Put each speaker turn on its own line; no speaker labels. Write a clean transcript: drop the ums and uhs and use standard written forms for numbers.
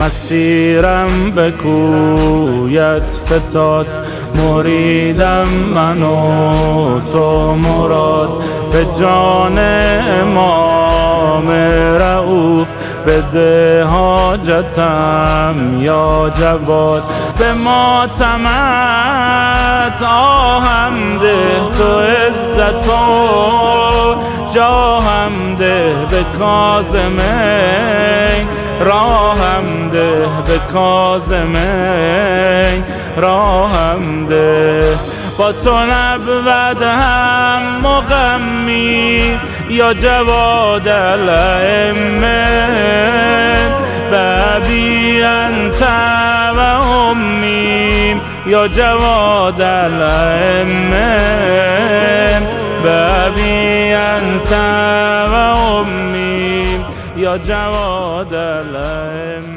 مسیرم به کویت فتاد، مریدم من و تو مراد. به جان امام رؤوف بده حاجتم یا جواد. به ماتمت آهم ده تو عزت و جاهم ده. به کاظمین راهم ده، به کاظمین راهم ده. با تو نبود هم مغمی یا جواد الائمه. بابی انت و امیم یا جواد الائمه. بابی انت و امیم یا جواد الائمه.